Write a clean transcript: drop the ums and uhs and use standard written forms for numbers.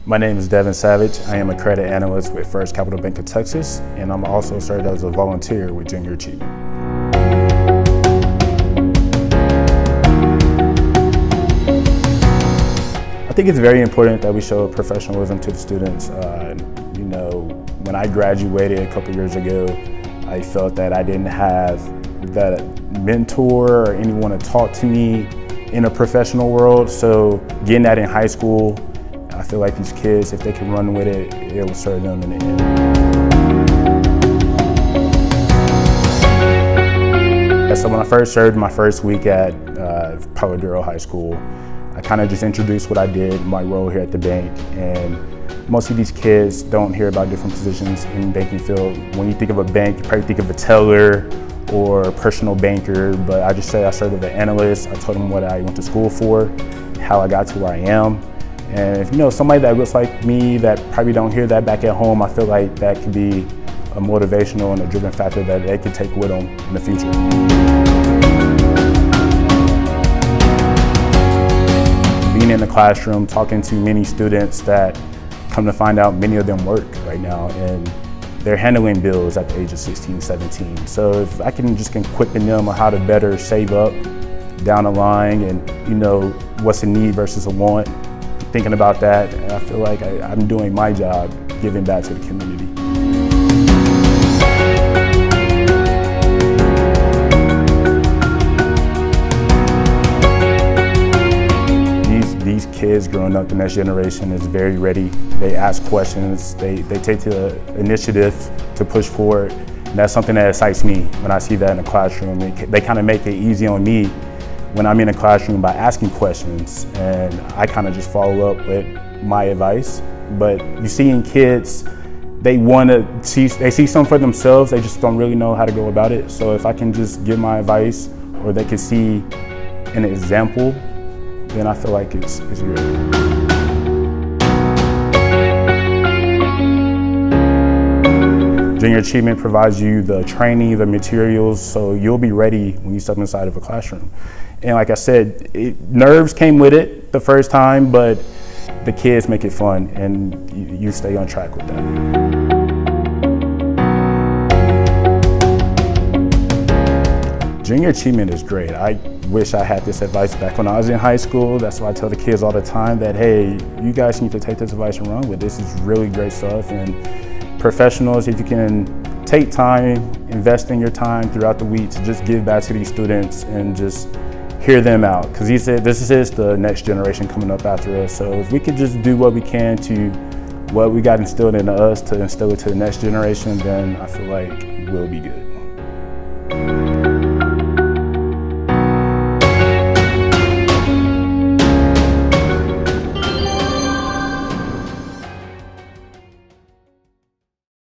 My name is Devin Savage. I am a credit analyst with First Capital Bank of Texas, and I'm also served as a volunteer with Junior Achievement. I think it's very important that we show professionalism to the students. When I graduated a couple years ago, I felt that I didn't have that mentor or anyone to talk to me in a professional world. So getting that in high school, I feel like these kids, if they can run with it, it will serve them in the end. So when I first served my first week at Amarillo High School, I kind of just introduced what I did, my role here at the bank, and most of these kids don't hear about different positions in the banking field. When you think of a bank, you probably think of a teller or a personal banker, but I just say I served as an analyst. I told them what I went to school for, how I got to where I am. And if you know somebody that looks like me that probably don't hear that back at home, I feel like that could be a motivational and a driven factor that they could take with them in the future. Being in the classroom, talking to many students that come to find out many of them work right now and they're handling bills at the age of 16, 17. So if I can just equipping them on how to better save up down the line and what's a need versus a want, thinking about that, and I feel like I'm doing my job, giving back to the community. These kids growing up, the next generation is very ready. They ask questions, they take the initiative to push forward. And that's something that excites me when I see that in the classroom. They kind of make it easy on me when I'm in a classroom by asking questions, and I kind of just follow up with my advice. But you see in kids, they see something for themselves, they just don't really know how to go about it. So if I can just give my advice, or they can see an example, then I feel like it's great. Junior Achievement provides you the training, the materials, so you'll be ready when you step inside of a classroom. And like I said, nerves came with it the first time, but the kids make it fun and you stay on track with that. Junior Achievement is great. I wish I had this advice back when I was in high school. That's why I tell the kids all the time that, hey, you guys need to take this advice and run with it. This is really great stuff. And professionals, if you can take time, invest in your time throughout the week to just give back to these students and just hear them out. Because this is the next generation coming up after us. So if we could just do what we can to what we got instilled into us to instill it to the next generation, then I feel like we'll be good.